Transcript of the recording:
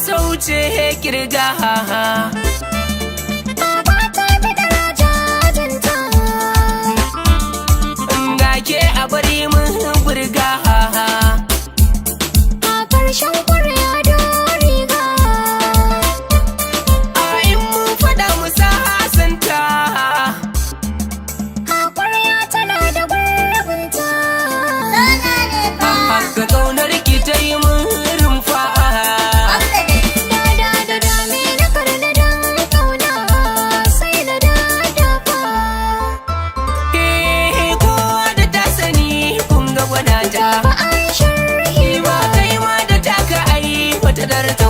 sauce kirga. Baba ta bi daraja jinta. Ga ke a bari mun burga. A ƙarshen ƙwarya don riga. A in mun fada mu sasanta. A ƙwarya tana da gurbinta. Haka ƙaunar ki ta yi mun rumfa. Da dame na karna don ƙauna sai na dafa. Kowa da ta sani kun ga gwanata. Ba a yi sharhi Ba kai ma da taka ai wata darta